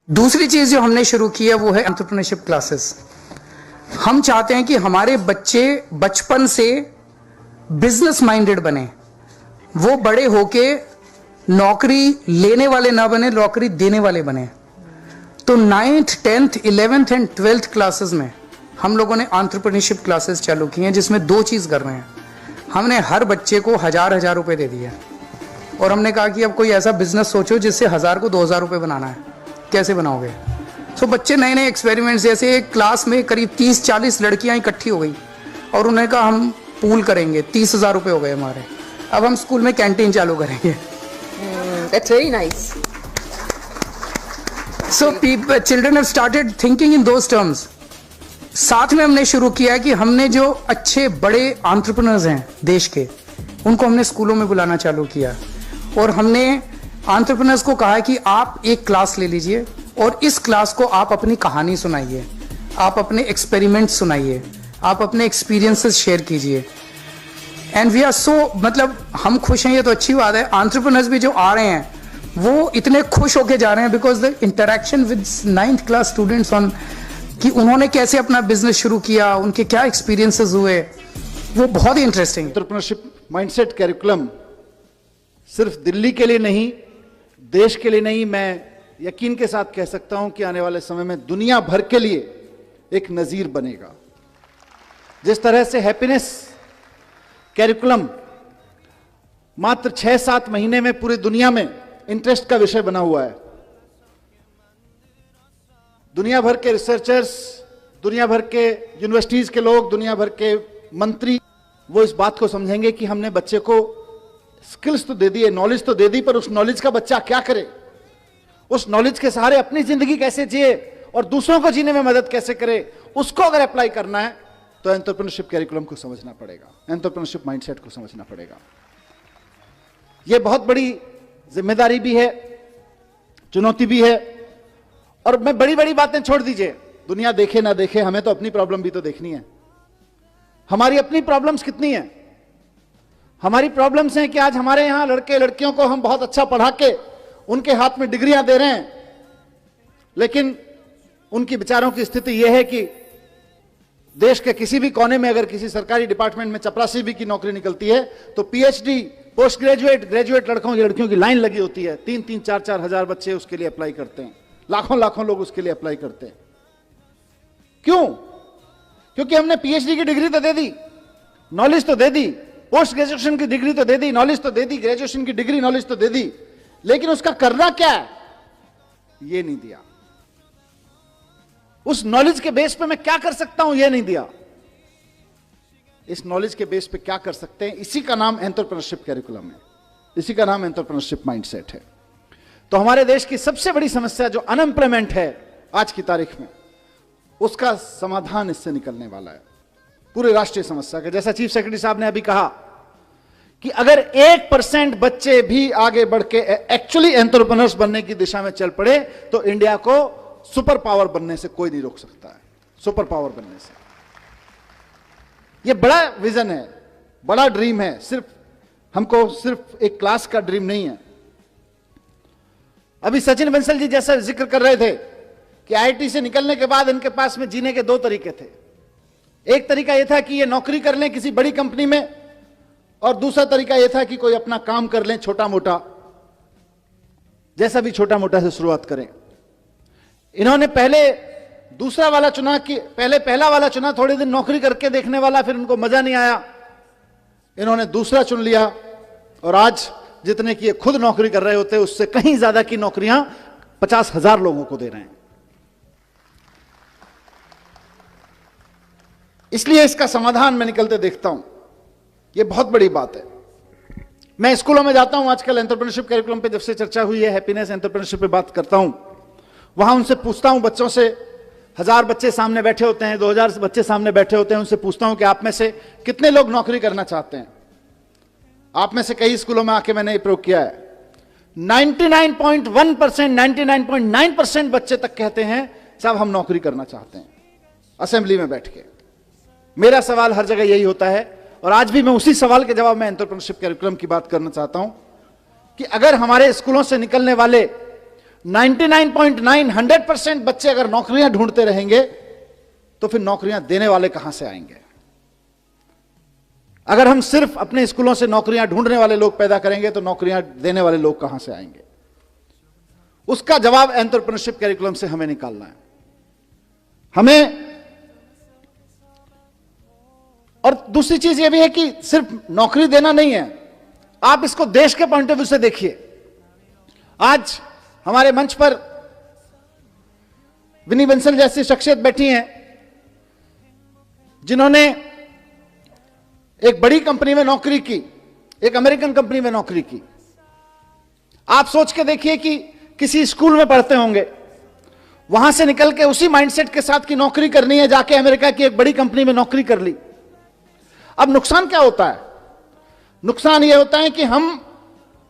दूसरी चीज जो हमने शुरू की है वो है एंटरप्रेन्योरशिप क्लासेस। हम चाहते हैं कि हमारे बच्चे बचपन से बिजनेस माइंडेड बने, वो बड़े होके नौकरी लेने वाले ना बने, नौकरी देने वाले बने। तो 9th, 10th, 11th and 12th classes में हम लोगों ने एंटरप्रेन्योरशिप क्लासेस चालू की हैं, जिसमें दो चीज कर रहे हैं। हमने हर बच्चे को 1000 रुपए दे दिए और हमने कहा कि अब कोई ऐसा बिजनेस सोचो जिससे 1000 को 2000 रुपए बनाना है, कैसे बनाओगे। तो बच्चे नए नए एक्सपेरिमेंट्स, जैसे एक क्लास में करीब 30-40 लड़कियां इकट्ठी हो गई और उन्होंने कहा हम पूल करेंगे, 30,000 रुपए हो गए हमारे, अब हम स्कूल में कैंटीन चालू करेंगे। That's very nice. So children have started thinking in those terms. साथ में हमने शुरू किया है कि हमने जो अच्छे बड़े एंटरप्रेन्योर्स हैं देश के, उनको हमने स्कूलों में बुलाना चालू किया और हमने एंटरप्रेन्योर्स को कहा है कि आप एक क्लास ले लीजिए और इस क्लास को आप अपनी कहानी सुनाइए, आप अपने एक्सपेरिमेंट सुनाइए, आप अपने एक्सपीरियंसेस शेयर कीजिए। एंड वी आर सो, मतलब हम खुश हैं, ये तो अच्छी बात है। एंटरप्रेन्योर्स भी जो आ रहे हैं वो इतने खुश होके जा रहे हैं because the interaction with 9th class students on कि उन्होंने कैसे अपना बिजनेस शुरू किया, उनके क्या एक्सपीरियंसेस हुए, वो बहुत ही इंटरेस्टिंग। एंटरप्रेन्योरशिप माइंडसेट कैरिकुलम सिर्फ दिल्ली के लिए नहीं, देश के लिए नहीं, मैं यकीन के साथ कह सकता हूं कि आने वाले समय में दुनिया भर के लिए एक नजीर बनेगा। जिस तरह से हैप्पीनेस कैरिकुलम मात्र 6-7 महीने में पूरी दुनिया में इंटरेस्ट का विषय बना हुआ है, दुनिया भर के रिसर्चर्स, दुनिया भर के यूनिवर्सिटीज के लोग, दुनिया भर के मंत्री, वो इस बात को समझेंगे कि हमने बच्चे को स्किल्स तो दे दिए, नॉलेज तो दे दी, पर उस नॉलेज का बच्चा क्या करे, उस नॉलेज के सहारे अपनी जिंदगी कैसे जिए और दूसरों को जीने में मदद कैसे करे, उसको अगर अप्लाई करना है तो एंटरप्रेन्योरशिप कैरिकुलम को समझना पड़ेगा, एंटरप्रेन्योरशिप माइंडसेट को समझना पड़ेगा। यह बहुत बड़ी जिम्मेदारी भी है, चुनौती भी है। और मैं बड़ी बड़ी बातें छोड़ दीजिए, दुनिया देखे ना देखे, हमें तो अपनी प्रॉब्लम भी तो देखनी है। हमारी अपनी प्रॉब्लम्स कितनी हैं? हमारी प्रॉब्लम्स हैं कि आज हमारे यहां लड़के लड़कियों को हम बहुत अच्छा पढ़ा के उनके हाथ में डिग्रियां दे रहे हैं, लेकिन उनकी बेचारों की स्थिति यह है कि देश के किसी भी कोने में अगर किसी सरकारी डिपार्टमेंट में चपरासी भी की नौकरी निकलती है तो पीएचडी, पोस्ट ग्रेजुएट, ग्रेजुएट लड़कियों की लाइन लगी होती है। 3-3, 4-4 हजार बच्चे उसके लिए अप्लाई करते हैं, लाखों लोग उसके लिए अप्लाई करते हैं। क्यों? क्योंकि हमने पीएचडी की डिग्री तो दे दी, नॉलेज तो दे दी, पोस्ट ग्रेजुएशन की डिग्री तो दे दी, नॉलेज तो दे दी, ग्रेजुएशन की डिग्री, नॉलेज तो दे दी, लेकिन उसका करना क्या है ये नहीं दिया। उस नॉलेज के बेस पे मैं क्या कर सकता हूं ये नहीं दिया। इस नॉलेज के बेस पे क्या कर सकते हैं, इसी का नाम एंटरप्रेन्योरशिप कैरिकुलम है, इसी का नाम एंटरप्रेन्योरशिप माइंडसेट है। तो हमारे देश की सबसे बड़ी समस्या जो अनएम्प्लॉयमेंट है आज की तारीख में, उसका समाधान इससे निकलने वाला है, पूरे राष्ट्रीय समस्या का। जैसा चीफ सेक्रेटरी साहब ने अभी कहा कि अगर 1% बच्चे भी आगे बढ़ के एक्चुअली एंटरप्रेन्योर्स बनने की दिशा में चल पड़े तो इंडिया को सुपर पावर बनने से कोई नहीं रोक सकता है, सुपर पावर बनने से। यह बड़ा विजन है, बड़ा ड्रीम है, हमको सिर्फ एक क्लास का ड्रीम नहीं है। अभी सचिन बंसल जी जैसा जिक्र कर रहे थे कि आईआईटी से निकलने के बाद इनके पास में जीने के 2 तरीके थे। एक तरीका यह था कि ये नौकरी कर लें किसी बड़ी कंपनी में, और दूसरा तरीका यह था कि कोई अपना काम कर लें छोटा मोटा, जैसा भी छोटा मोटा से शुरुआत करें। इन्होंने पहले दूसरा वाला चुना कि पहले पहला वाला चुना, थोड़े दिन नौकरी करके देखने वाला, फिर उनको मजा नहीं आया, इन्होंने दूसरा चुन लिया और आज जितने की खुद नौकरी कर रहे होते उससे कहीं ज्यादा की नौकरियां 50,000 लोगों को दे रहे हैं। इसलिए इसका समाधान मैं निकलते देखता हूं, यह बहुत बड़ी बात है। मैं स्कूलों में जाता हूं आजकल, एंटरप्रेन्योरशिप कैरिकुलम पे जब से चर्चा हुई है, हैप्पीनेस एंटरप्रेन्योरशिप पे बात करता हूं, वहां उनसे पूछता हूं, बच्चों से, 1000 बच्चे सामने बैठे होते हैं, 2000 बच्चे सामने बैठे होते हैं, उनसे पूछता हूं कि आप में से कितने लोग नौकरी करना चाहते हैं। आप में से कई स्कूलों में आके मैंने ये प्रयोग किया है, 99.1%, 99.9% बच्चे तक कहते हैं साहब हम नौकरी करना चाहते हैं, असेंबली में बैठ के। मेरा सवाल हर जगह यही होता है, और आज भी मैं उसी सवाल के जवाब में एंटरप्रेन्योरशिप कैरिकुलम की बात करना चाहता हूं कि अगर हमारे स्कूलों से निकलने वाले 99.9 100% बच्चे अगर नौकरियां ढूंढते रहेंगे तो फिर नौकरियां देने वाले कहां से आएंगे? अगर हम सिर्फ अपने स्कूलों से नौकरियां ढूंढने वाले लोग पैदा करेंगे तो नौकरियां देने वाले लोग कहां से आएंगे? उसका जवाब एंटरप्रेन्योरशिप कैरिकुलम से हमें निकालना है। हमें और दूसरी चीज यह भी है कि सिर्फ नौकरी देना नहीं है, आप इसको देश के पॉइंट ऑफ व्यू से देखिए। आज हमारे मंच पर विनी बंसल जैसी शख्सियत बैठी हैं जिन्होंने एक बड़ी कंपनी में नौकरी की, एक अमेरिकन कंपनी में नौकरी की। आप सोच के देखिए कि किसी स्कूल में पढ़ते होंगे, वहां से निकल के उसी माइंडसेट के साथ की नौकरी करनी है, जाके अमेरिका की एक बड़ी कंपनी में नौकरी कर ली। अब नुकसान क्या होता है? नुकसान यह होता है कि हम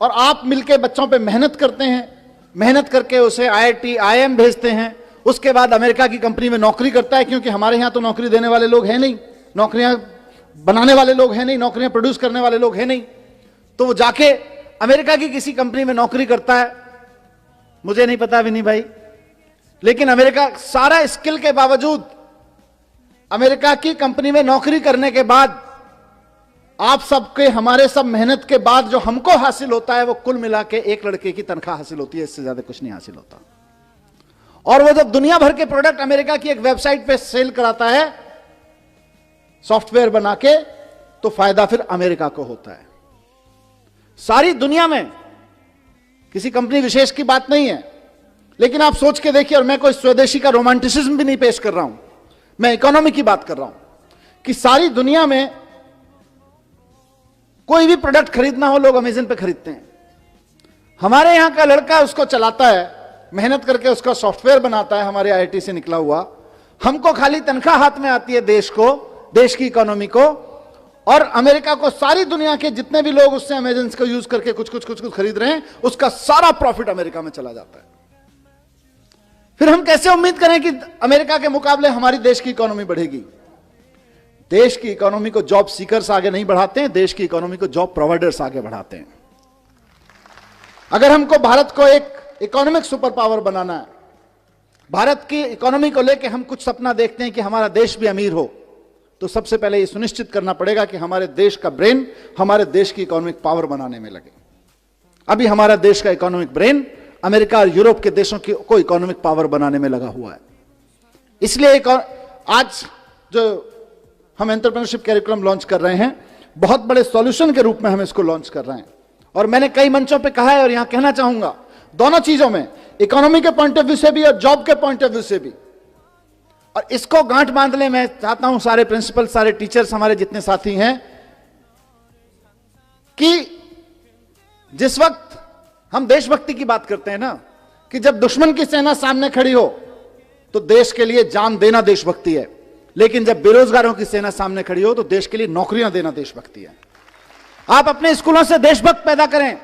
और आप मिलकर बच्चों पे मेहनत करते हैं, मेहनत करके उसे IIT IIM भेजते हैं, उसके बाद अमेरिका की कंपनी में नौकरी करता है, क्योंकि हमारे यहां तो नौकरी देने वाले लोग हैं नहीं, नौकरियां बनाने वाले लोग हैं नहीं, नौकरियां प्रोड्यूस करने वाले लोग हैं नहीं, तो वो जाके अमेरिका की किसी कंपनी में नौकरी करता है। मुझे नहीं पता विनी भाई, लेकिन अमेरिका सारा स्किल के बावजूद अमेरिका की कंपनी में नौकरी करने के बाद आप सबके, हमारे सब मेहनत के बाद जो हमको हासिल होता है वो कुल मिला के एक लड़के की तनख्वाह हासिल होती है, इससे ज्यादा कुछ नहीं हासिल होता। और वो जब दुनिया भर के प्रोडक्ट अमेरिका की एक वेबसाइट पे सेल कराता है सॉफ्टवेयर बना के, तो फायदा फिर अमेरिका को होता है। सारी दुनिया में किसी कंपनी विशेष की बात नहीं है, लेकिन आप सोच के देखिए, और मैं कोई स्वदेशी का रोमांटिसिज्म भी नहीं पेश कर रहा हूं, मैं इकोनॉमी की बात कर रहा हूं कि सारी दुनिया में कोई भी प्रोडक्ट खरीदना हो लोग अमेज़न पे खरीदते हैं। हमारे यहां का लड़का उसको चलाता है, मेहनत करके उसका सॉफ्टवेयर बनाता है, हमारे IIT से निकला हुआ। हमको खाली तनख्वाह हाथ में आती है देश को, देश की इकोनॉमी को, और अमेरिका को सारी दुनिया के जितने भी लोग उससे अमेज़न को यूज करके कुछ खरीद रहे हैं, उसका सारा प्रॉफिट अमेरिका में चला जाता है। फिर हम कैसे उम्मीद करें कि अमेरिका के मुकाबले हमारी देश की इकोनॉमी बढ़ेगी? देश की इकोनॉमी को जॉब सीकर्स आगे नहीं बढ़ाते हैं, देश की इकोनॉमी को जॉब प्रोवाइडर्स आगे बढ़ाते हैं। अगर हमको भारत को एक इकोनॉमिक सुपर पावर बनाना है, भारत की इकोनॉमी को लेकर हम कुछ सपना देखते हैं कि हमारा देश भी अमीर हो, तो सबसे पहले यह सुनिश्चित करना पड़ेगा कि हमारे देश का ब्रेन हमारे देश की इकोनॉमिक पावर बनाने में लगे। अभी हमारा देश का इकोनॉमिक ब्रेन अमेरिका और यूरोप के देशों की को इकोनॉमिक पावर बनाने में लगा हुआ है। इसलिए आज जो हम एंटरप्रेन्योरशिप कैरिकुलम लॉन्च कर रहे हैं, बहुत बड़े सॉल्यूशन के रूप में हम इसको लॉन्च कर रहे हैं। और मैंने कई मंचों पे कहा है और यहां कहना चाहूंगा, दोनों चीजों में, इकोनॉमी के पॉइंट ऑफ व्यू से भी और जॉब के पॉइंट ऑफ व्यू से भी। और इसको गांठ बांधने मैं चाहता हूं सारे प्रिंसिपल, सारे टीचर्स, हमारे जितने साथी हैं, कि जिस वक्त हम देशभक्ति की बात करते हैं ना, कि जब दुश्मन की सेना सामने खड़ी हो तो देश के लिए जान देना देशभक्ति है, लेकिन जब बेरोजगारों की सेना सामने खड़ी हो तो देश के लिए नौकरियां देना देशभक्ति है। आप अपने स्कूलों से देशभक्त पैदा करें,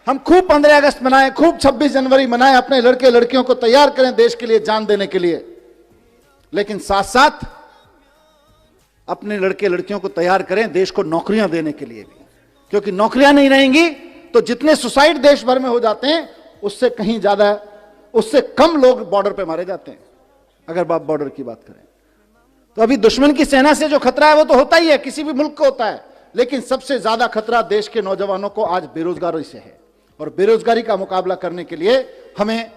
हम खूब 15 अगस्त मनाएं, खूब 26 जनवरी मनाएं, अपने लड़के लड़कियों को तैयार करें देश के लिए जान देने के लिए, लेकिन साथ साथ अपने लड़के लड़कियों को तैयार करें देश को नौकरियां देने के लिए भी, क्योंकि नौकरियां नहीं रहेंगी तो जितने सुसाइड देश भर में हो जाते हैं उससे कहीं ज्यादा, उससे कम लोग बॉर्डर पे मारे जाते हैं। अगर आप बॉर्डर की बात करें तो अभी दुश्मन की सेना से जो खतरा है वो तो होता ही है, किसी भी मुल्क को होता है, लेकिन सबसे ज्यादा खतरा देश के नौजवानों को आज बेरोजगारी से है। और बेरोजगारी का मुकाबला करने के लिए हमें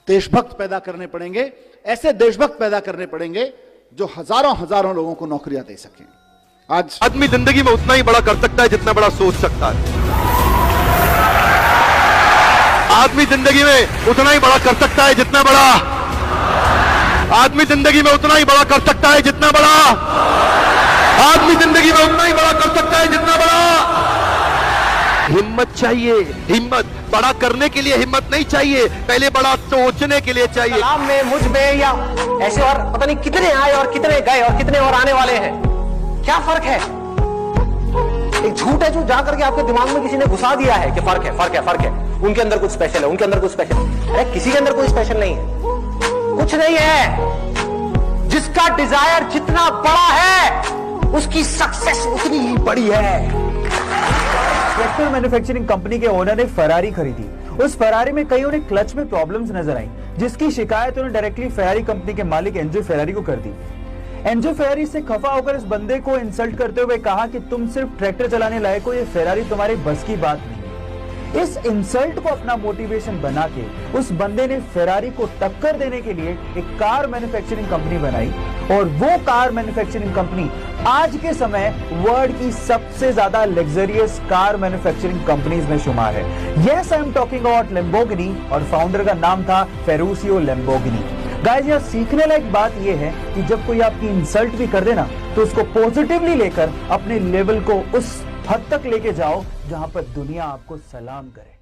देशभक्त पैदा करने पड़ेंगे, ऐसे देशभक्त पैदा करने पड़ेंगे जो हजारों लोगों को नौकरियां दे सकें। आज आदमी जिंदगी में उतना ही बड़ा कर सकता है जितना बड़ा सोच सकता है। आदमी जिंदगी में उतना ही बड़ा कर सकता है जितना बड़ा, आदमी जिंदगी में उतना ही बड़ा कर सकता है जितना बड़ा, आदमी जिंदगी में उतना ही बड़ा कर सकता है जितना बड़ा। हिम्मत चाहिए, हिम्मत बड़ा करने के लिए हिम्मत नहीं चाहिए, पहले बड़ा सोचने के लिए चाहिए। कलाम में, मुझ में, या ऐसे और पता नहीं कितने आए और कितने गए और कितने और आने वाले हैं। क्या फर्क है? एक झूठ है जो जा करके आपके दिमाग में किसी ने घुसा दिया है कि फर्क है, फर्क है, फर्क है, उनके अंदर कुछ स्पेशल है, उनके अंदर कुछ स्पेशल है। अरे किसी के अंदर कोई स्पेशल नहीं है, कुछ नहीं है। जिसका डिजायर जितना बड़ा है उसकी सक्सेस उतनी ही बड़ी है। ट्रैक्टर मैन्युफैक्चरिंग कंपनी के ओनर ने फरारी खरीदी उस फरारी में कई उन्हें क्लच में प्रॉब्लम्स नजर आई, जिसकी शिकायत उन्होंने डायरेक्टली फेरारी कंपनी के मालिक एंजो फेरारी को कर दी। एंजो फेरारी से खफा होकर इस बंदे को इंसल्ट करते हुए कहा कि तुम सिर्फ ट्रैक्टर चलाने लायक हो, ये फेरारी तुम्हारे बस की बात नहीं। इस इंसल्ट को अपना मोटिवेशन बना के उस बंदे ने फेरारी को टक्कर देने के लिए एक कार मैन्युफैक्चरिंग कंपनी बनाई, और वो कार मैन्युफैक्चरिंग कंपनी आज के समय वर्ल्ड की सबसे ज्यादा लग्जरियस कार मैन्युफैक्चरिंग कंपनीज में शुमार है। Yes, I am talking about Lamborghini, और फाउंडर का नाम था फेरुशियो लैम्बोर्गिनी। गाइस, यह सीखने लायक बात यह है कि जब कोई आपकी इंसल्ट भी कर देना तो उसको पॉजिटिवली लेकर अपने लेवल को उस हद तक लेके जाओ जहां पर दुनिया आपको सलाम करे।